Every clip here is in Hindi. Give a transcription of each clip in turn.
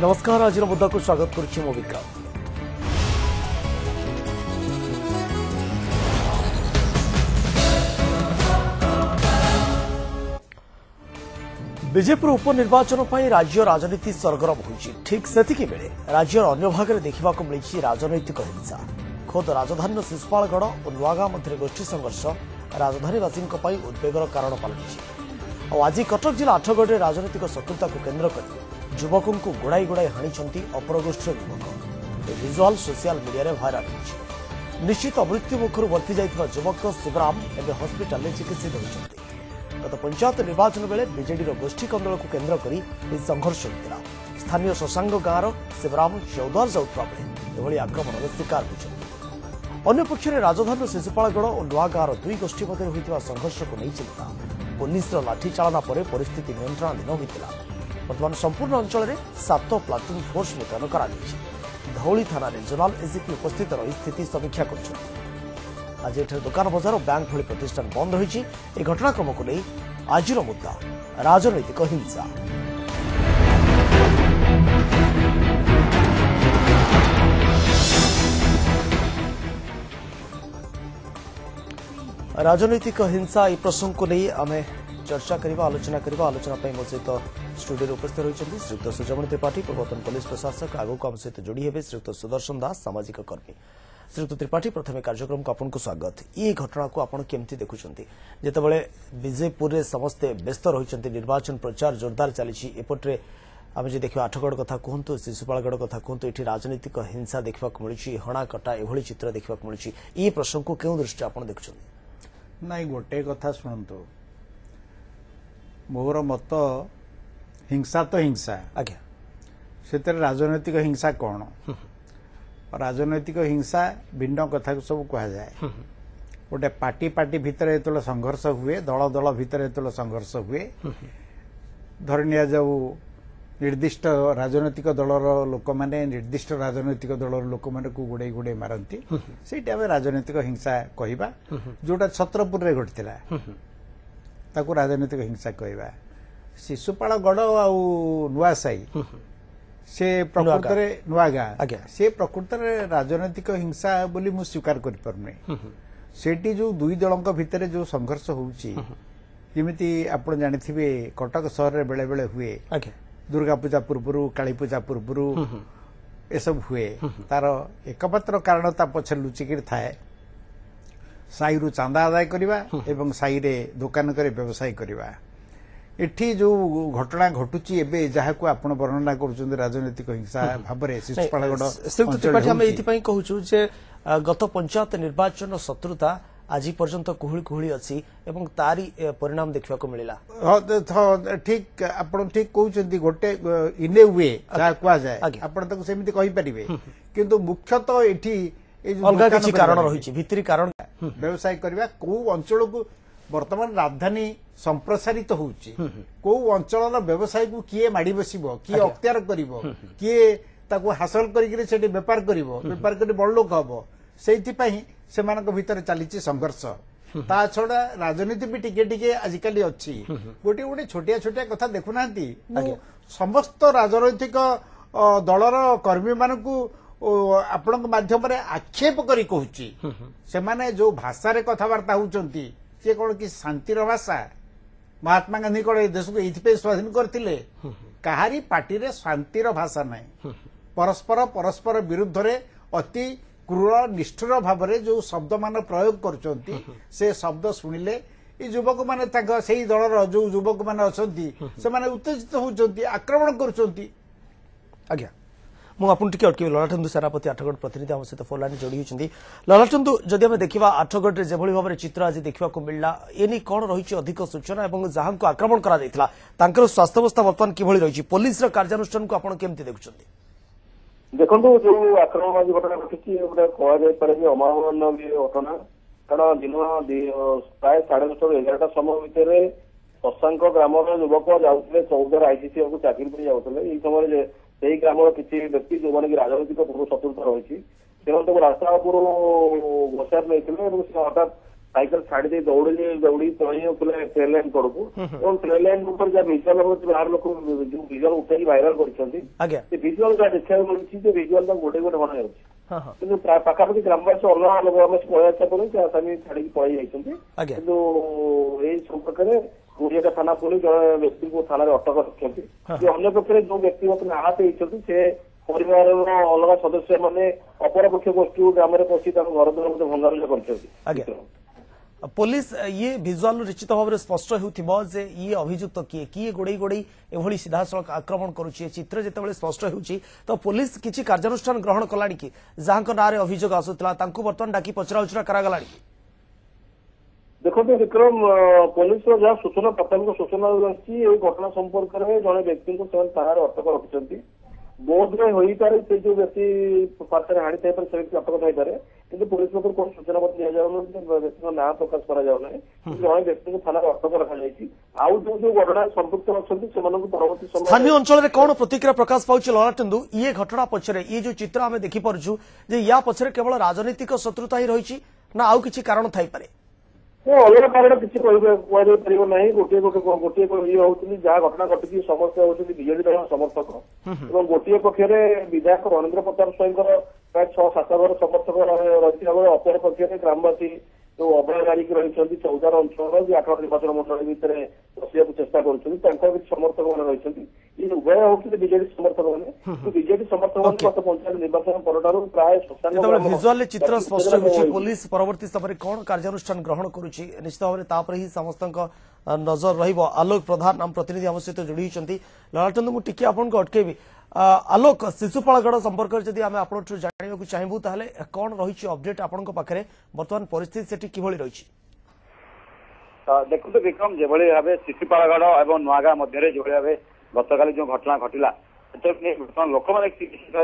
नमस्कार आज मुद्दा को स्वागत करुच्ची मो विक्रांत। बीजेपी उपनिर्वाचन पर राज्य राजनीति सरगरम होती ठीक सेतिकी बेले राज्यर अन्य भाग में देखा मिली राजनैतिक हिंसा। खोद राजधानी शिशुपालगढ़ और नुआगां मध्य गोष्ठी संघर्ष राजधानीवासी उद्वेगर कारण पलटि। आज कटक जिला आठगढ़ राजनैतिक शत्रुता को केन्द्र कर युवकों को गुड़ाई गुड़ाई हाणी अपरगोष्ठी युवक। विजुआल सोशल मीडिया रे भाइराल होती। निश्चित मृत्यु मुखर वर्ती जाइथिबा युवक शिवराम एवं हस्पिटाल में चिकित्सित होती। गत पंचायत निर्वाचन बेले बीजेडी गोष्ठी कंदल को केन्द्र कर संघर्ष होता। स्थानीय शशांग गाँव शिवराम चौदार जाऊा बेले आक्रमण शिकार होती। अन्यपक्ष राजधानी शिशुपालगढ़ और नुआगाँव दुई गोष्ठी मध्य होता संघर्ष को नहीं चिंता। पुलिस लाठीचालना पर परिस्थिति नियंत्रणाधीन होता। वर्तमान संपूर्ण अंचल में 7 प्लाटून फोर्स मुतयन कर धौली थाना जोनाल एसीपी उपस्थित रही स्थिति समीक्षा कर। आज एठारे दुकान बजार और बैंक भली प्रतिष्ठान बंद रही। घटनाक्रम को नहीं आज मुद्दा राजनैतिक हिंसा। राजनैतिक हिंसा ये प्रसंग को नहीं आम चर्चा करवा आलोचना मो सहित स्टूडियो उपस्थित रही श्रीयुक्त सूर्यमणि त्रिपाठी पूर्वतन पुलिस प्रशासक आगक आम सहित जोड़ी हे श्रीयुक्त सुदर्शन दास सामाजिक कर्मी। श्रीयुक्त त्रिपाठी प्रथम कार्यक्रम को आपको स्वागत। ये घटना को आप केमती देखुंत जितेबाला बीजेपुर में समस्ते व्यस्त रही निर्वाचन प्रचार जोरदार चली एपटे आम जो देखा आठगढ़ कथा कहतु शिशुपालगढ़ कथा कहतु ये राजनीतिक हिंसा देखा मिली हणाकटा एभली चित्र देखा मिली ये प्रसंग को क्यों दृष्टि आप देखुं नाई गोटे कथा शुणु मोर मत हिंसा तो हिंसा आज्ञा से राजनैतिक हिंसा कौन राजनैतिक हिंसा भिन्न कथा को सब कह जाए। गोटे पार्टी पार्टी भितर जो संघर्ष हुए दल दल भितर जो संघर्ष हुए धरनिया जाऊ निर्दिष्ट राजनैतिक दलर लोक मैंने निर्दिष्ट राजनैतिक दलर लोक मैंने को गुड़े गुड़े मारती से राजनैतिक हिंसा कहवा जोटा छत्रपुर में घटीला ताकू राजनैतिक हिंसा कहवा। शिशुपालगढ़ आउ नुआसाई से प्रकृत नुआगाँ से प्रकृत राजनैतिक हिंसा बोली मु स्वीकार करिपारुनी। सेठी जो दुई दलों भितर जो संघर्ष होउची जेमिति आपण जानिथिबे कटक शहर रे बेले बेले हुए दुर्गा पूजा पूर्व काली पूजा पूर्व एसब हुए तार एकमात्र कारण ता पछ लुचिकी थाए साई रु चांदा आदाय करवा एवं साई रे दुकान करे व्यवसाय करवा। एठी जो घटना घटुची एबे जहा को आपण वर्णना करूछन राजनीतिक हिंसा भाबरे शिशुपालगढ़ हम एथि कहूछु जे गत पंचायत निर्वाचन शत्रुता आज पर्यंत कुहली कुहली अच्छी एवं तारी परिणाम देखा मिला। ठीक आपण ठीक कहउछंती गोटे इने हुए जहा कुआ जाए आपण तक सेमिति कहि परिबे किंतु मुख्यतः एठी अलग किसी कारण रही भित्री कारण व्यवसाय करवा को अंचल को वर्तमान राजधानी संप्रसारित होउची को अंचल व्यवसाय को किए माड़ी बसिबो किए अख्तियार करिवो किए ताको हासिल करिके सेठी व्यापार करिवो व्यापार करी बड़ लोक हबो सेति पई सेमानक भीतर चलीची संघर्ष। ता छड़ा राजनीति भी टिके टिके आजिकली अच्छी गोटे गोटे छोटिया छोटिया कथा देखुना समस्त राजनैतिक दलर कर्मी मानकू आपण माध्यम आक्षेप करी कहूची से माने जो भाषा रे कथबार्ता होउचंती से कौन कि शांतिर भाषा महात्मा गांधी कौन देश को ये स्वाधीन करते कहारी पार्टी रे शांतिर भाषा नहीं परस्पर परस्पर विरुद्ध रे अति क्रूर निष्ठुर भाव में जो शब्द मान प्रयोग करचंती से शब्द शुणिले ये युवक माने से दलर जो युवक माने अछंती से माने उत्तेजित होउचंती आक्रमण करचंती। आज्ञा मुझे अटक ललाटंदु सेनापति आठगढ़ प्रतिनिधि आम सहित फोन लाइन जोड़ी होती। ललाटंदु जदि आम देखा आठगढ़ जो भाव में चित्र आज देखा मिलला एने कौन रही अधिक सूचना और जहां को आक्रमण कर स्वास्थ्यावस्था बर्तमान कि रही पुलिस कार्यानुष्ठान को आप केमती देखुं देखो जो आक्रमण आज घटना घटी गोटे कहुपे अमानवीय घटना कारण दिन प्राय 10:30 समय भितर शशांक ग्राम युवक जाऊे चौधर आईसीसी को चाकरी जाऊे यही समय से ग्राम किसी व्यक्ति जो मैंने राजनैतिक पूर्व शत्रुता रही से रास्ता उपरू बसार नहीं हठात साइकेल छाड़ी दे दौड़ी पड़े ट्रेन लाइन तड़कू और ट्रेन लाइन ऊपर जहाँ विजुअल हो बाहर लोक जो विजुअल उठे भाइराल कर विजुअल जहाँ देखा मिली विजुअल गोटे गोटे बना जाऊँगी किन्तु पाखापाखि ग्रामवासी अलग लोक आम पलि आसा पड़े छाड़ी पलि जाइए किन्तु यही संपर्क में गुड़िया थाना पुलिस जड़े व्यक्ति को थाना अटक रखिंट अन्य पक्ष जो व्यक्ति बर्तमान आहत होती से परिवार अलग सदस्य मैंने अपरपक्ष गोष्ठी ग्राम में पशि घर द्वार भंगारुजा कर पुलिस ये भिजुआल निश्चित भाव में स्पष्ट हो ये अभियुक्त किए किए गोड़े गोड़े एभली सीधा सड़क आक्रमण करुच्ची चित्र जिते स्पष्ट होउची तो पुलिस किसी कार्यानुष्ठान ग्रहण कलानी कि जहां नाँ अभियोग आसूला बर्तमान डाकी पचराउचरा करागलानी देखो विक्रम पुलिस जहाँ सूचना प्राथमिक सूचना रही घटना संपर्क में जड़े व्यक्ति को थाना अटक रखिंट बोध में हो पारे से जो व्यक्ति पार्श्व हाणी थे से व्यक्ति अटक हो पारे कि पुलिस पक्ष कौन सूचना दि जाऊना व्यक्ति ना प्रकाश करा जड़े व्यक्ति को थाना अटक रखी आउ जो घटना संपुक्त अच्छा परवर्ती समय स्थानीय अंचल में कौन प्रतिक्रिया प्रकाश पाउछ ललाटेन्दु ये घटना पछरे ये जो चित्र आम देखिपरछु जे या पछरे केवल राजनीतिक शत्रुता ही रही ना आउ किछि कारण थाई पारे अलग कारण किसी ना गोटे गोटे ये होती जहाँ घटना घटी समस्या होती बीजेडी दल समर्थक और गोटे पक्ष विधायक रवींद्र प्रताप स्वाई प्राय 6-7 घर समर्थक रही अपर पक्ष ग्रामवासी जो अभय गारिक रही 14 अंचल 8 निर्वाचन मंडल भितर बसिया चेष्टा कर समर्थक मैंने रही ये उभय होती बीजेडी समर्थक मैंने बीजेडी समर्थक मैंने गत पंचायत निर्वाचन पर प्राय भिजुआल चित्र स्पष्ट होगी पुलिस परवर्ती समय कौन कार्यानुष्ठान ग्रहण करुच्ची निश्चित भाव में तापर ही समस्त नजर रहिबो। आलोक प्रधान आम प्रतिनिधि आम सहित जोड़ी होती ललाटेन्दु मुझे टिके आपको अटकेबी आलोक शिशुपालगढ़ संपर्क जदि आम आप जानवा चाहबू ताहले कौन रही अपडेट आपण पाखे बर्तमान परिस्थिति सेठी किभली रही देखते विक्रम जो भाव शिशुपालगढ़ और नुआगाँ मध्य जो भाव गतकाली जो घटना घटला बर्तमान लोक मैंने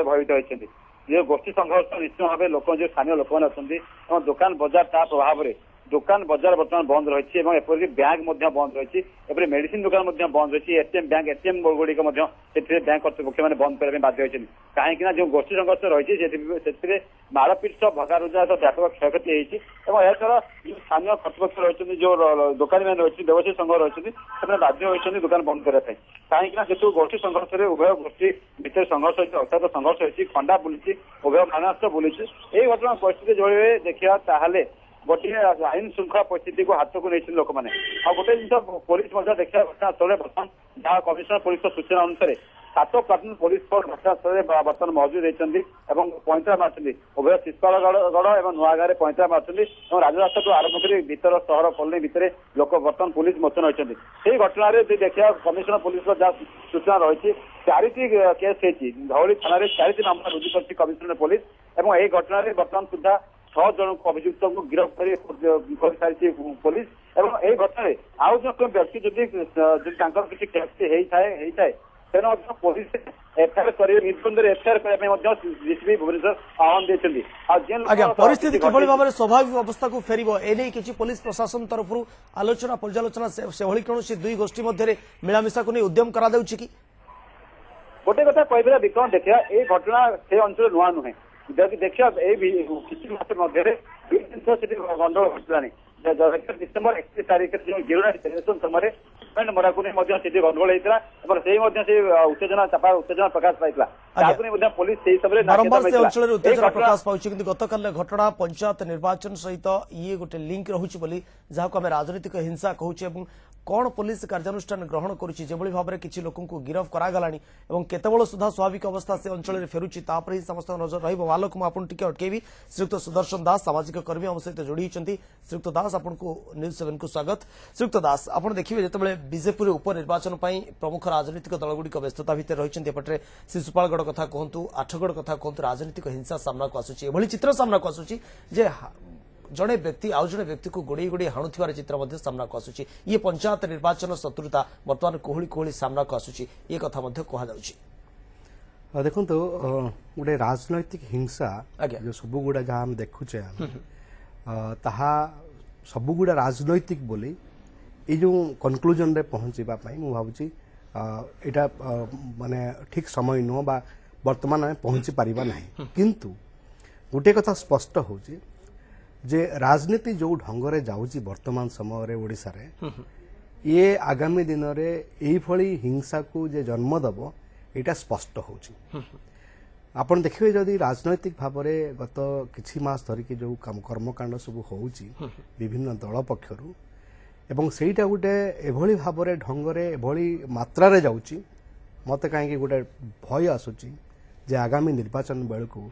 भयभीत होती जो गोष्ठी संघर्ष निश्चित भाव लोक जो स्थानीय लोक मैंने अच्छा दुकान बजार ता प्रभाव में दुकान बजार बर्तमान बंद रही है एपरिक बैंक बंद रही है मेडिसिन दुकान बंद रही एटीएम बैंक एटीएम गुड़िक बैंक कर्तृपक्ष मैंने बंद करने बाध्य होती कहीं जो गोष्ठी संघर्ष रही मारपीट भगारुजा व्यापक क्षयक्षति होती स्थानीय कर्तृपक्ष रही जो दुकानी मैंने रही व्यवसायी संघ रही बाध्य होती दुकान बंद करने कहीं जो गोष्ठी संघर्ष में उभय गोष्ठी भितर संघर्ष होती अर्थात संघर्ष होती खंडा बुली उभय मानास्त्र बुली यही घटना परिस्थिति जो देखा ताहले गोटे आईन श्रृंखला परिस्थिति को हाथ को नहीं लोक मैंने गोटे जिन पुलिस देखा घटनास्थल बर्तमान जहाँ कमिशनर पुलिस सूचना अनुसार 7 प्लाटून पुलिस फोर्स घटनास्थल बर्तमान मौजूद होती पैंतरा मार्च उभय शिशुपालगढ़ और नुआगाँ पैंतरा मार्च और राजरास्ता को आरंभ कर भीतर सहर कॉलोनी भितर लोक बर्तमान पुलिस मोचन होती से घटना देखा कमिशनर पुलिस जहाँ सूचना रही 4टी केस होती धौली थाना 4टी मामला रुजु कर कमिशनर पुलिस और यही घटना बर्तमान सुधा 6 जन अभियुक्त को गिरफ्त कर सारी पुलिस और यही घटना आउ जो व्यक्ति जदि किसी क्षति होता तेना पुलिस एफआईआर कर निर्बंध एफआईआर करने भुवनेश्वर आह्वान देते परिस्थिति किभली भाव में स्वाभाविक अवस्था को फेरिबो एने किछि पुलिस प्रशासन तरफ आलोचना पर्यालोचना से कौन दुई गोष्ठी मध्य मिलामिशा को नहीं उद्यम करा देउछि कि गोटे कथा कह विक्रम देखा ये घटना से अंचल नुआ नुहे देखिए किसी मास मध्य गंडगोल घटलानी डिसेम्बर 31 तारीख जो गिरोना सेलिब्रेशन समय मराकू गंडगोल होता उत्तेजना चापा उत्तेजना प्रकाश पाई पुलिस बारंबार से अंचल उत्तेजना प्रकाश पाउछि किंतु गतकाल घटना पंचायत निर्वाचन सहित ये गोटे लिंक रही जहाँ को आम राजनीतिक हिंसा कहूँ कौन पुलिस कार्यानुष्ठान ग्रहण करुच्ची जेभली भाव में किसी लोक गिरफ करागलानी और केतबेल सुधा स्वाभाविक अवस्था से अंचल में फेरुच्ची तापर ही समस्त नजर रहिबो। आलोक मुझे अटकेबी श्रीयुक्त सुदर्शन दास सामाजिक कर्मी आम सहित जोड़ी श्रीयुक्त दास आपको न्यूज 7 को स्वागत। श्रीयुक्त दास आप देखिए जो बीजेपी उपनिर्वाचन प्रमुख राजनीतिक दलगुड़िक व्यस्तता भितर रही एपटे शिशुपालगढ़ कथा कहतु आठगढ़ कथा कहतु राजनीतिक हिंसा सामना को आसूची चित्र सामना को आसूची जे जड़े व्यक्ति आउ जड़े व्यक्ति को गोड़े गोड़े हाणुथिबार चित्र सामना को आसूची ये पंचायत निर्वाचन शत्रुता बर्तमान कोहली कोहली सामना को आसूची ये कथा कह देखो गोटे राजनैतिक हिंसा जो सबुगुड़ा जहाँ हम देखुचे ताहा सबुगुड़ा राजनैतिक बोली ये जो कनक्लूजन रे पहुँचवा मु भावुची एटा माने ठीक समय नुह बा वर्तमान आम पहुँची पारिबा नहीं किंतु गोटे कथा स्पष्ट होची जे राजनीति जो ढंगरे जाउची वर्तमान समय रे ओडिसा रे ये आगामी दिन रे एई भली हिंसा को जे जन्म दबो एटा स्पष्ट होउची आपण देखिबे जदि राजनैतिक भाव में गत किछि मास धरिकी जो कर्मकांड सब होउची विभिन्न दल पक्षरु एवं सेटा गोटे एभली भाव में ढंगरे एभली मात्रा रे जाउची मते काहे गोटे भय आसुची जे आगामी निर्वाचन बेलकू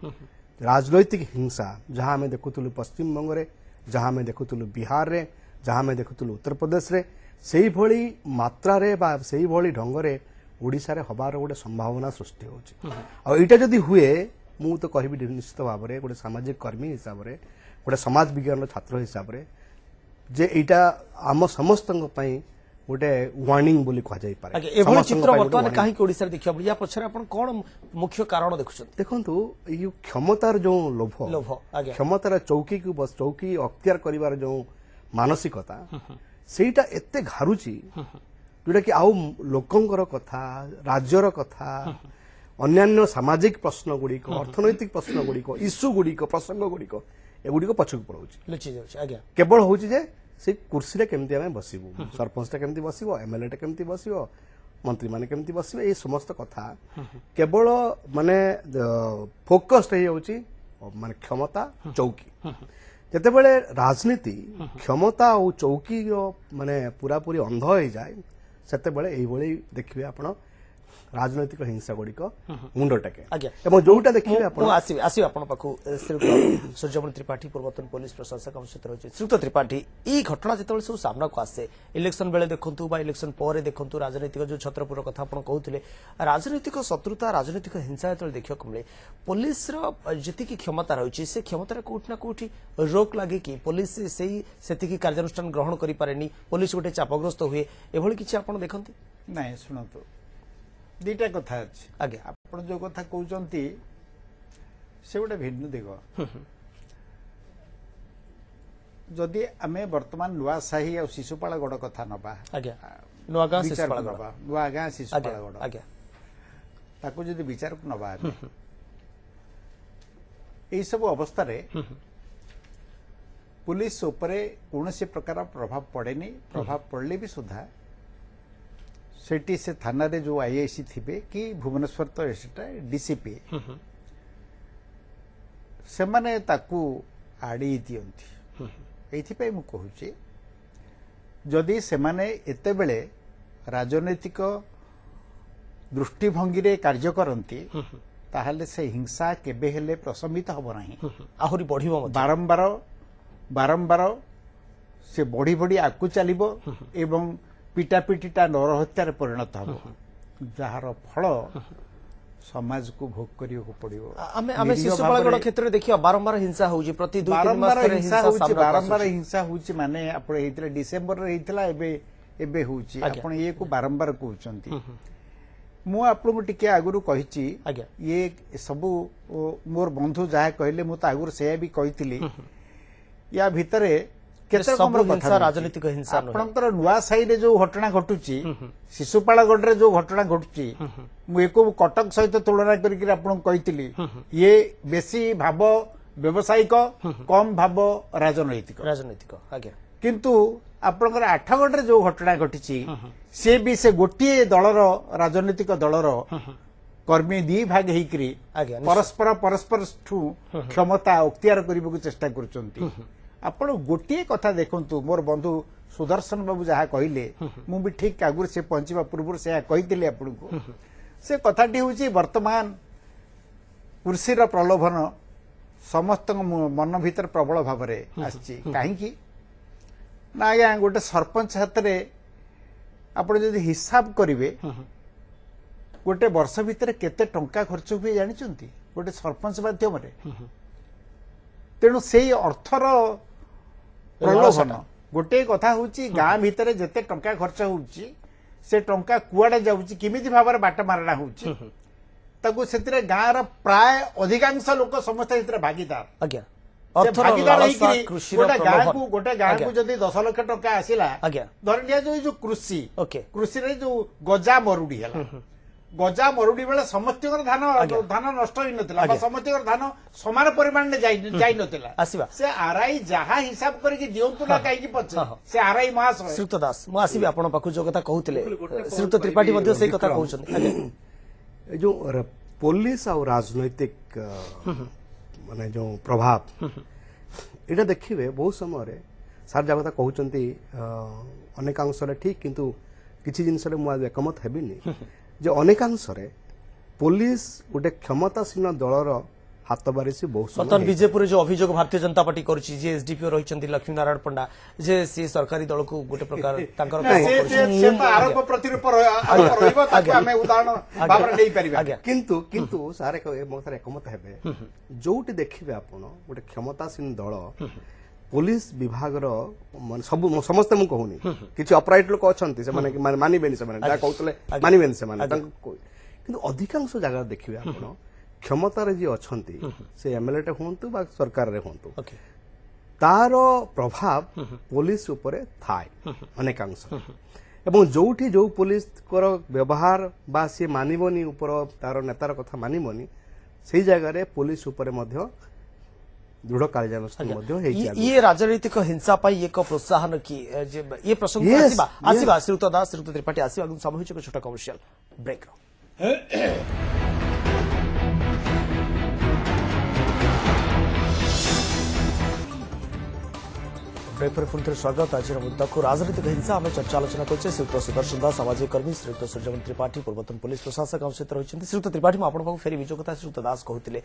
राजनैतिक हिंसा जहां आम देखुलु पश्चिम बंग रे जहां आम देखुलु बिहार रे जहां आम देखुलु उत्तर प्रदेश रे सेही भली मात्रा रे बा सेही भली ढंगरे ओडिसा रे हबार गोटे संभावना सृष्टि होची आ एटा जदी हुए मु तो कहबी निश्चित भाव में गोटे सामाजिक कर्मी हिसाब रे गोटे समाज विज्ञान छात्र हिसाब रे जे एटा आम समस्त पई गोटे वार्निंग बोली कह जाई पारे एभली चित्र वर्तमान काहे कि ओडिसा रे देखिया या पछरे आपण कोन मुख्य कारण देखुछन देखंतु यो क्षमतार जो लोभ क्षमतार चौकी को बस चौकी अख्तियार करिवार जो मानसिकता सेटा एते घारुची जोटा कि आउ लोकंकर कथा राज्यर कथा अन्यान्य सामाजिक प्रश्न गुड़िक अर्थनैतिक प्रश्न गुड़िक इश्यू गुड़िक प्रसंग गुड़िक एगुड़िक पछक पड़ाऊँ केवल हूँ जे से कुर्सी रे केमती आमे बसिबू सरपंच केमती बसिबो एमएलए टे केमती बसिबो मंत्री माने केमती बसिबे ए समस्त कथा केवल माने फोकस्ड हे होची माने क्षमता चौकी जेतेबेले राजनीति क्षमता और चौकी माने पूरा पूरी अंध हो जाए सेतेबेले एई भली देखिबे आपण राजनैतिक हिंसा गुड़िक मुंड टेके जोटा देखिए आपण पाखु श्रीयुक्त सूर्यमणि त्रिपाठी पूर्वतन पुलिस प्रशासक हम सहित रही श्रीयुक्त त्रिपाठी ई घटना जिते सब सामना को आसे इलेक्शन बेले देखंतु बा इलेक्शन पर देखंतु राजनीतिक जो छत्रपुर कथा आपण कहउथिले राजनीतिक शत्रुता राजनीतिक हिंसा जते देखियो मिले पुलिस रो जति क्षमता रही से क्षमता कोठी ना कोठी रोक लागे कि पुलिस सेति कार्यानुष्ठान ग्रहण करि पारेनी पुलिस गोटे चापग्रस्त हुए एभली किछि आपण देखंती नहीं सुनतु दीटा कथा अच्छी आगे आप जो कथा कहते से गोटे भिन्न दिग जदि आम बर्तमान नुआसाही और शिशुपाल गड़ कथा नवा नुआ गाँ शिशुपाल गड़ ताकू जदि विचार को नवा यही सब अवस्था पुलिस उपरे कौन प्रकार प्रभाव पड़ेनी प्रभाव पड़ले भी सुधा सेठी से थाना रे जो आईआईसी थिबे कि भुवनेश्वर तो एटा डीसीपी से माने ताकू आड़ी दियंती एथि पे मु कहूची जदि से माने एते बेले राजनैतिक दृष्टिभंगी रे कार्य करंती ताहले से हिंसा केबे हेले प्रशमित हबो नाही आहुरी बढ़िबो बारंबार बारंबार से बढ़ी बढ़ी आकु चलिबो एवं पिटापिटा नर हत्यार परिणत हम जार फल समाज को भोग करियो को पड़ियो आमे शिशुपालगढ़ क्षेत्र में देखियो बारंबार हिंसा होउची प्रति 2-3 मास रे हिंसा होउची बारंबार हिंसा होउची माने आपण हेतले डिसेंबर रे हेतला एबे होउची आपण ये को बारंबार कहउचंती मु आपन को टिके आगुरु कहिची ये सब मोर बंधु जाय कहले मु त आगुरु से भी कहितली या भितरे राजनीतिक हिंसा आपणकर नुआसाही रे जो घटना घटुची शिशुपालगढ़ रे जो घटना घटुची मु कटक सहित तुलना करके आपन कहितली ये बेसी भाव व्यवसायिक कम भाव राजनैतिक किंतु आपणकर आठगढ़ रे जो घटना घटिची से भी से गोटे दलर राजनैतिक दलर कर्मी दी भाग हेकरी परस्पर परस्पर क्षमता अख्तियार करने को चेष्टा करुचंती आपण गोटे कथा देखंतु मोर बंधु सुदर्शन बाबू जहाँ कहले मु भी ठीक आगुर से पहुंचवा पूर्व से कही आपन को से कथाटी हूँ वर्तमान कृषि प्रलोभन समस्त मन भीतर प्रबल भाव में आसी कहीं ना आज्ञा गोटे सरपंच हाथ में आप हिसाब करेंगे गोटे वर्ष भितर केते टंका खर्च हुए जानी गोटे सरपंच माध्यम तेणु से अर्थर प्रलोभन गोटे कथा हूँ गाँ भितर जिते टंका खर्च होउची से टंका कुआडे जाउची किमिति भाबर बाट मारणा होउची ताकू सेतिरे गाँर प्राय अधिकांश लोक समस्त एतिरे भागीदार भागीदार गोटे गाँ को जदि 10 लाख टंका आसिला धर लिया जो कृषि कृषि रे जो गजा मरुडी है गजा मरुड़ी बेले समस्त धान धान नष्ट होई नथिला समस्त धान समान परिमाण में जाई नथिला आसीबा से आरआई जहा हिसाब करके दियंतु ना काई की पछ से आरआई मास श्रीयुक्त दास मु आसीबी आपण पाखु जो कथा कहउतिले श्रीयुक्त त्रिपाठी मध्ये सेही कथा कहउछन जो पुलिस और राजनैतिक माने जो प्रभाव एटा देखिबे बहुत समय सार जगह कहउचंती अनेकांश ठीक किंतु किछि जिनस रे मु एकमत हेबिनी जे अनेकांश पुलिस गोटे क्षमतासीन दलर हाथ बारिश बहुत बर्तमान बीजेपुर जो अभियोग भारतीय जनता पार्टी करुछि जे एसडीपीओ रहिचंती लक्ष्मी नारायण पंडा जे सी सरकारी दल को गोटे प्रकार तांकर आरोप प्रतिरूप रहइबो ताको हमें उदाहरण बाबर नै परिबा किंतु किंतु सारे मो सारे एकमत हेबे जोटी देखिबे आपण गोटे क्षमतासीन दल पुलिस विभाग सब समस्ते मु कहूनी किछि अपराइट लोक अछंती से माने मानिबेनी से माने कहउतले मानिबेनी से माने किंतु अधिकांश जगह देखिबे आपण क्षमतार जी अछंती से एमएलए टे हुंतु बा सरकार रे हुंतु तार प्रभाव पुलिस ऊपर थाए अनेकांश एवं जोठी जो पुलिस कर व्यवहार बा से मानिबनी ऊपर तार नेतार कथा मानिबनी सेही जगह रे पुलिस ऊपर मध्य दृढ़ कार्यानुष्ठान ये राजनीतिक हिंसा पाई एक प्रोत्साहन की ये प्रसंग आसीबा आसीबा श्रीयुक्त दास श्रीयुक्त त्रिपाठी आसीबा समय होइछ छोटा कमर्शियल ब्रेक ब्रेक पर पुनः स्वागत आज मुद्दा को राजनीतिक हिंसा आम चर्चा आलोचना कर श्रीयुक्त सुदर्शन दास सामाजिक कर्मी श्रीयुक्त सूर्यमणि त्रिपाठी पूर्वतन पुलिस प्रशासक आम सहित रही श्रीयुक्त त्रिपाठी आपको फेरी विजय कथा श्रीयुक्त दास कहते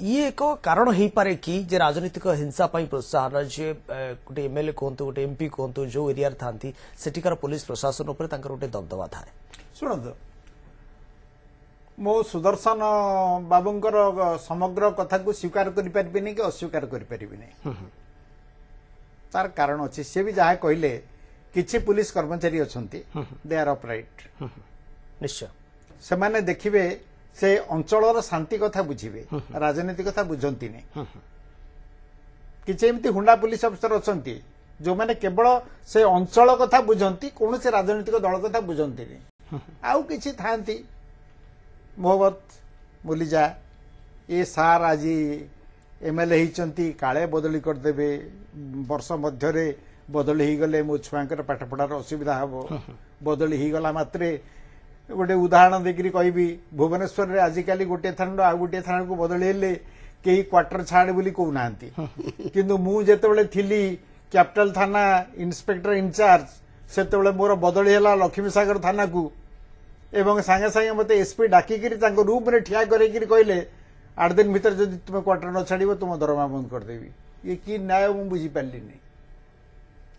ये एक कारण हो पारे कि जे राजनीतिक हिंसा प्रोत्साहन जे गोटे एमएलए कहतु गोटे एमपी कहतु जो एरिया था सेठिकार पुलिस प्रशासन उपर गोटे दबदबा थाए शुणु मो सुदर्शन बाबूंकर समग्र कथा को स्वीकार करें कि अस्वीकार करें तार कारण अच्छे सी भी जहाँ कहले किछि पुलिस कर्मचारी अच्छंती दे आर अपराइट निश्चय से माने देखिबे से अंचलर शांति कथा बुझिबे राजनीति कथा बुझंती नहीं किछि एमती हुंडा पुलिस अफसर अच्छंती जो माने केवल से अंचल कथा बुझंती कौन से राजनीतिक दल कथा बुझंती नहीं आउ किछि थांती मोहब्बत मुलिजा ये सार आज एमएलए होती काले बदली करदे वर्ष मध्य बदली हो गले मो छुआंकर पाठपढ़ार असुविधा हम बदली हो गला मात्रे गोटे उदाहरण देकर कहबी भुवनेश्वर रे आजिकल गोटे थाना आ गोटे थाना को बदली हेले कई क्वार्टर छाड़े बोली कहूना किंतु मु जेतेबेले थिली कैपिटल थाना इंस्पेक्टर इंचार्ज सेतेबेले मोर बदली हैला लक्ष्मी सागर थाना को एवं सांगे सांगे मते एसपी डाकिकी रूम रे ठिया करके कहले 8 दिन भीतर जदि तुम क्वार्टर न छाड़ तुम दरमा बंद करदेवी ये कि न्याय मुझे बुझीपारे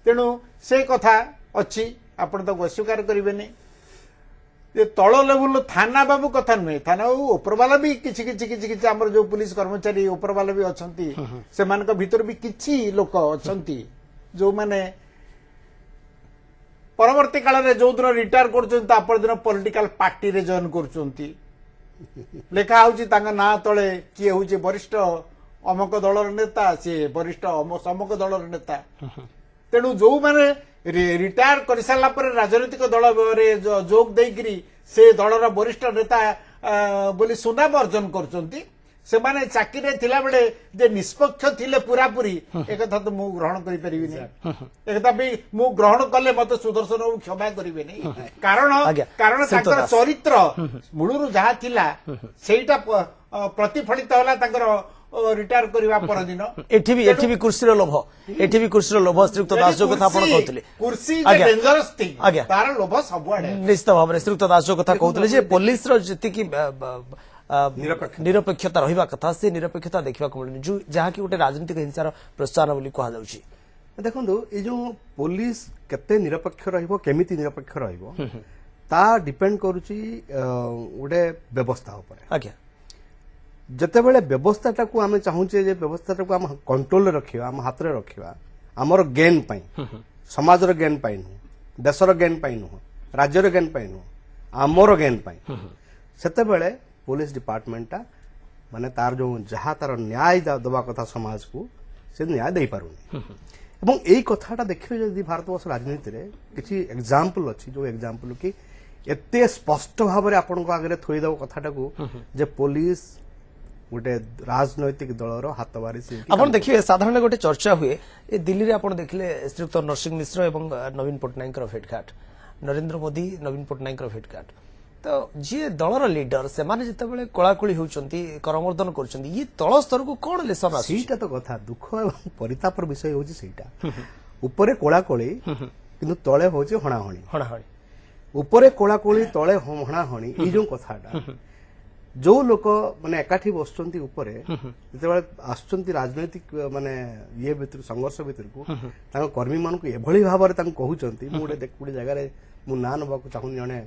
तेणु से कथा अच्छी आपण तो अस्वीकार करेंगे तल लेवल थाना बाबू कथा नुहे थाना बाबू उपरवाला भी किसी आम जो पुलिस कर्मचारी उपरवाला भी अच्छा से भीतर भी किसी लोक अच्छा जो मैंने परवर्ती काल में जो दिन रिटायर कर दिन पॉलिटिकल पार्टी रे जॉइन कर लेखा हूँ ना तले किए हूँ वरिष्ठ अमक दलर नेता सी वरिष्ठ समक दलर नेता तेणु जो मैंने रिटायर कर सारा राजनीतिक दल जोग देकरी से दलर वरिष्ठ नेता बोली सुनाम अर्जन कर चाकरी थिला बेले जे निष्पक्ष थिले पूरा पूरी एक कथा तो मु ग्रहण करि परिबि नै एक कथा भी मु ग्रहण कले मते सुदर्शन को क्षमा करिवे नै कारण ताकर चरित्र मूलरु जहा थिला सेटा प्रतिफलित होला ताकर रिटायर करबा पर दिन एठी भी कुर्सी रो लोभ श्रीयुक्त दास जो कथा आपण कहतले कुर्सी जे डेंजरस थिंग तार लोभ सबुआडे निश्चित भाव रे श्रीयुक्त दास जो कथा कहतले जे पुलिस रो जति की निरपेक्षता रहिबा कथा से निरपेक्षता देखा मिलनी जहाँ कि गोटे राजनीतिक हिंसार प्रोत्साहन बोली कहुच्छी देखो ये जो पुलिस केते निरपेक्ष रहिबो केमिति निरपेक्ष रहिबो ता डिपेंड करूची गोटे व्यवस्था ऊपर आज्ञा जतेबेले व्यवस्थाटा को आमे चाहूचे जे व्यवस्थाटा को हम कंट्रोल रखिबा हम हाथ रे रखिबा हमर गेन पई समाजर गेन पई नु देशर गेन पई नु राज्यर गेन पई नु हमर गेन पई सेतेबेले पुलिस डिपार्टमेंटा माने तार जो जहा तार न्याय दबा कथा समाज को से न्याय दे पारुनी एवं एई कथाटा देखियो जदि भारतवर्ष राजनीति रे किछि एग्जांपल अछि जो एग्जांपल कि एते स्पष्ट भाव में आपण आगे थोईदेव कथाटा जे पुलिस गोटे राजनैतिक दलर हाथ बारी आप देखिए साधारण गोटे चर्चा हुए ए दिल्ली रे आपण देखले श्रीयुक्त नरसिंह मिश्र एवं नवीन पट्टनायक भेटघाट नरेंद्र मोदी नवीन पट्टनायक भेटघाट तो जी दलर लीडर से माने जिते कोलाकोली होउचंती करमर्दन करचंती ये तल स्तर को कौन लेसन सीटा तो कथा दुख एवं परितापर विषय होची सीटा ऊपर कोलाकोली किंतु तळे होची हणाहणी हणाहणी ऊपर कोलाकोली तळे हणाहणी ई जो कथाटा जो लोक माने एकाठी बसचंती ऊपर जेतेबेले आसचंती राजनैतिक माने ये भीतर संघर्ष भीतर को तांको कर्मी मान को एभली भाव रे तांको कहउचंती मु गोटे जगह रे मु ना नबा को चाहूनी जने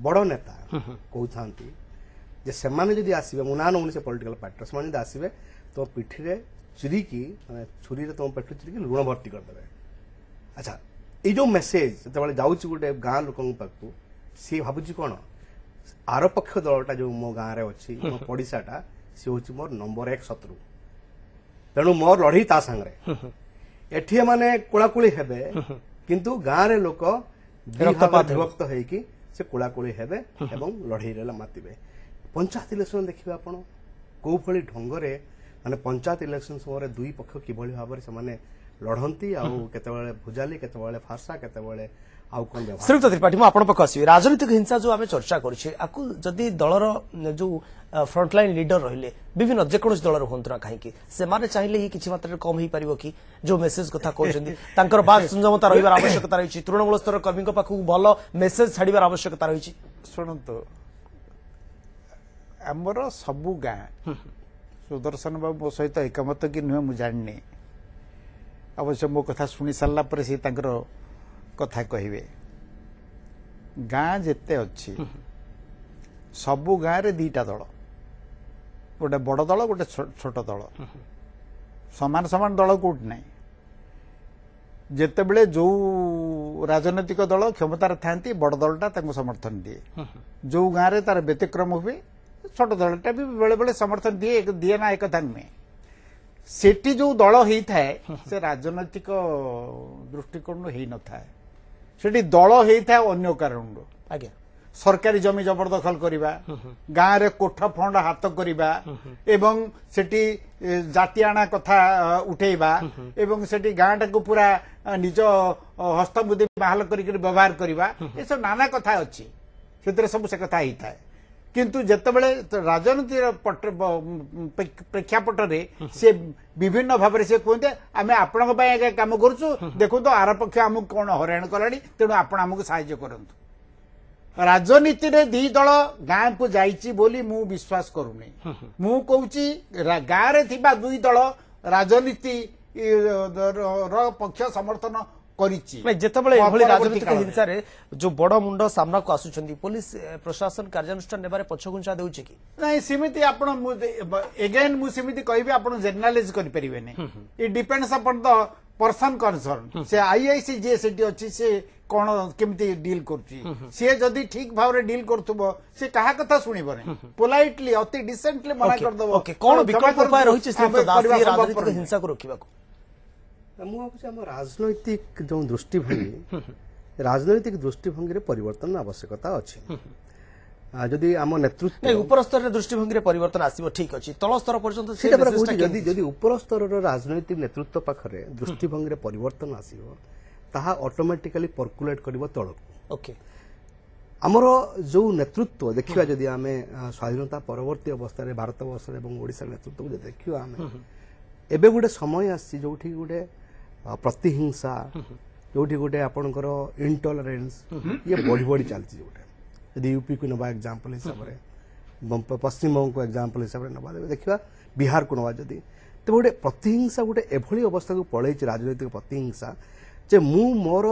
बड़ नेता कहउथांती जे सेमाने जदी आसीबे मु ना नउनी से पॉलिटिकल पार्टी सेमाने जदी आसीबे तो पिठी रे चिरी की माने छुरी रे तो पेट चिरी की लुण भर्ती कर देबे अच्छा ए जो मेसेज जेतेबेले जाउची गोटे गां लोकन पाकू सी भाबुची कोन आर पक्ष दलटा जो मो गाँव रे अच्छी मो पड़िशाटा सी हूँ मोर नंबर 1 शत्रु तेणु मोर लड़ी ता सांगे एठी माने कोलाकुली हेबे किंतु गाँव रे लोक विभक्त होइकी से कोलाकुली हेबे एवं लड़ई रे मातिबे पंचायत इलेक्शन देखिबे आपण को भली ढंगरे माने पंचायत इलेक्शन समय दुई पक्ष किभली भाव रे से माने लढंती आ केतेबेले भुजाली केतेबेले फारसा केतेबेले श्रीयुक्त त्रिपाठी मुझे पाख आसवि राजनीतिक हिंसा जो आम चर्चा करी दलर जो फ्रंटलाइन लीडर रहिले विभिन्न जेकोसी दलर हूँ ना कहीं से चाहिए ही किसी मात्रा कम हो पार कि जो मेसेज कथा कहते बात संयमता रही आवश्यकता रही तृणमूल स्तर कर्मी पाख भल मेसेज छाड़ आवश्यकता रही शुणु आमर सबू गाँ सुदर्शन बाबू मो सहित एकमत कि नुहे मुझे जानी अवश्य मो कथा शुणी सारा कथा कहिबे गाँ जेते अच्छी सबू गाँ रे दीटा दल गोटे बड़ दल गोटे छोट दल समान समान दल कोट ना जेतेबेले जो राजनैतिक दल क्षमतार थांती बड़ दलटा समर्थन दिए जो गाँव रे तार व्यतिक्रम हुए छोट दलटा भी बेले बेले समर्थन दिए दिए ना एक कथा नुहे सेठी जो दल होता है से राजनैतिक दृष्टिकोण हो न था सेठी दल होता है अन्य कारण आज्ञा सरकारी जमी जबरदखल करवा गाँव रे कोठ फंड हाथ करवा एवं सेठी जातिआणा कथा उठेबा एवं सेठी गाँटा को पूरा निज हस्तबुद्धि बाहल करके व्यवहार करवा ये सब नाना कथा अच्छी से सब से कथा होता है किंतु जेतेबेले राजनीति प्रेक्षापट रे से विभिन्न भाव से कहते आम आपण काम करूँ देखो तो आर पक्ष आमको कौन हराण कला तेणु आपण आमको साहाय्य करंतु राजनीति रे दी दल गाँ को जाइछि बोली मु विश्वास करूनी मु कहूची गाँव रे थिबा दुई दल राजनीति पक्ष समर्थन जितेबाला राजनीतिक हिंसा रे जो बड़ मुंड सामना को आसुचंदी पुलिस प्रशासन कार्यानुष्ठान नेबारे पछगुंचा देउछि कि नहीं सिमिति आपण एगेन मु सिमिति कहबे आपण जनरलाइज करि परिबेनी it depends upon the person concern से आईआईसी जे सेठी अछि से कोन केमति डील करछि से जदी ठीक भाव रे डील करथबो से कहा कथा सुनिबो पोलाइटली अति डिसेंटली मना कर दबो ओके कोन विकल्प उपाय रहिछि श्रीयुक्त दास राजनीतिक हिंसा को रोकिबा को मुझे राजनैतिक जो दृष्टिभंगी राजनैतिक दृष्टिभंगी परिवर्तन आवश्यकता अच्छी जदि आम नेतृत्व ऊपर स्तर दृष्टिभंगी परिवर्तन आसो ठीक अच्छी तल स्तर पर्यटन ऊपर स्तर राजनैतिक नेतृत्व पाखे दृष्टिभंगी परिवर्तन आसो ताहा ऑटोमेटिकली पर्कुलेट कर तलक ओके आमर जो नेतृत्व देखा जदि आम स्वाधीनता परवर्ती अवस्था भारत वर्ष और ओडिशा नेतृत्व को देखा आम एबे गोटे समय आसी जो गोटे प्रतिहिंसा जो गोटे आपणकर इनटॉलरेंस ये बढ़ी बढ़ी चलती गोटे यदि यूपी को नवा एग्जांपल हिसाब से पश्चिम बंग को एग्जांपल हिसाब से नवा देखा बिहार को नवा जदि तो गोटे प्रतिहिंसा गोटे एभली अवस्था को पड़े राजनैतिक प्रतिहिंसा जे मु मोर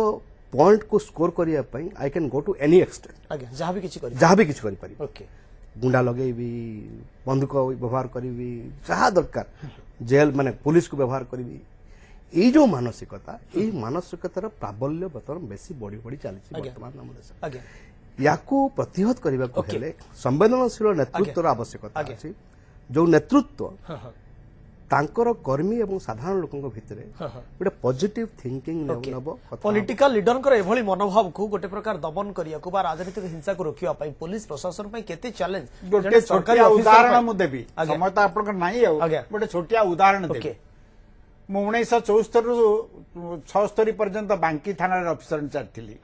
पॉइंट को स्कोर करने I can go to any extent जहाँ भी किसी ओके गुंडा लगेबी बंदूक व्यवहार करी जहाँ दरकार जेल माने पुलिस को व्यवहार करी ये जो मानसिकता ये मानसिकतार प्राबल्य बर्तमान बेसी बढ़ी बढ़ी चली बर्तमान आम देश या प्रतिहत करने को संवेदनशील नेतृत्व आवश्यकता अच्छी जो नेतृत्व तांकर कर्मी एवं साधारण लोकଙ୍କ ଭିତରେ ଗୋଟେ पॉजिटिव थिंकिंग नब पॉलिटिकल लीडर एभली मनोभाव को गोटे प्रकार दमन करिया को बा राजनीतिक हिंसा को रोकिया पई पुलिस प्रशासन पई केते चैलेंज गोटे छोटिया उदाहरण मु देबी समय तो आपन नाही आ गोटे छोटिया उदाहरण देबी मु 1974 रु 76 पर्यंत बांकी थाना ऑफिसर इंचार्ज थिली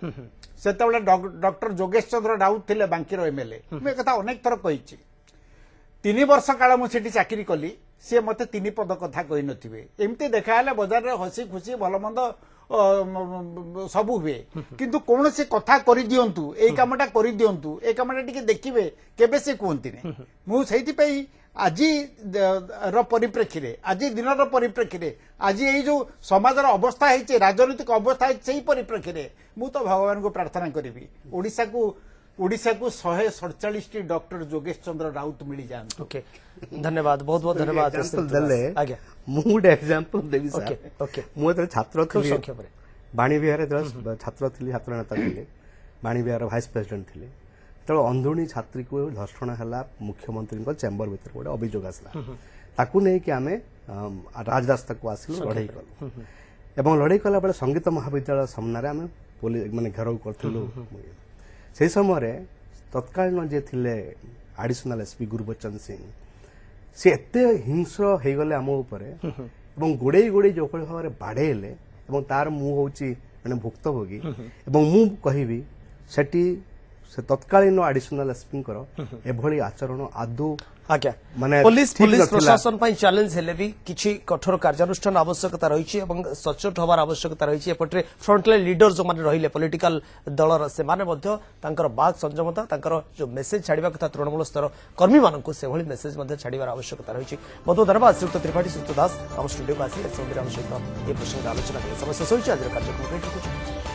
सेतबेले डॉक्टर जोगेश चंद्र राउत थिले बांकी रो एमएलए मैं कथा अनेक थर कहिछि 3 वर्ष काल मु सेठी चाकरी कली सी मत 3 पद कथा कही नथिबे एमती देखाले बाजार रे हसी खुशी भलमंद सबु हुए किंतु कौन से कथा करि दियंतु ए कामटा करि दियंतु ए कामटा टिके देखिबे केबे से कोंती ने मु सेठी पई आज परिप्रेक्षी रे आज दिन परिप्रेक्षी रे आज ये जो समाज अवस्था है राजनीतिक अवस्था है से परिप्रेक्षी रे मु तो भगवान को प्रार्थना करी ओडिशा को 147 डॉक्टर जोगेश चंद्र राउत मिली जान। ओके धन्यवाद बहुत बहुत धन्यवाद। आज्ञा मु गोटे एग्जांपल देबी सर। ओके मु तो छात्र थी बाणी विहार छात्र थी छात्र नेता थी बाणी विहार वाइस प्रेसिडेंट थी तो अंधुणी छात्री को धर्षण है मुख्यमंत्री चेम्बर भीतर गोटे अभियोग आसला ताकू नहीं कि आमे राजरास्ता को आसिलु लड़ाई कलु एवं लड़ाई कला बेले संगीत महाविद्यालय सामने आम पुलिस माने घेराव करथिलु से समय तत्कालीन जे थिले एडिशनल एसपी गुरुबचन सिंह से एते हिंस्र हो गले आम ऊपर एवं गोड़े गोड़े जो भाव में बाड़ेले एवं तार मु होची माने भुक्तभोगी एवं मु कहिबी सेठी से तत्कालीन एडिशनल एसपी एभली आचरण आदौ आज्ञा माने पुलिस प्रशासन पई चैलेंज हेले भी किछि कठोर कार्यानुष्ठान आवश्यकता रही एवं सचोट हबार आवश्यकता रही एपटे फ्रंटलाइन लीडर जो माने रहिले पॉलिटिकल दलर से माने मध्य तांकर बाक संयमता तांकर जो मेसेज छाड़िबा कथा तृणमूल स्तर कर्मी मानकु से भली मेसेज मध्य छाड़िबार आवश्यकता रही। बहुत बहुत धन्यवाद श्रीयुक्त त्रिपाठी श्रीयुक्त दास हम स्टूडियो को आसी सहित ये प्रसंग आलोचना समय शेष होइछि आज कार्यक्रम।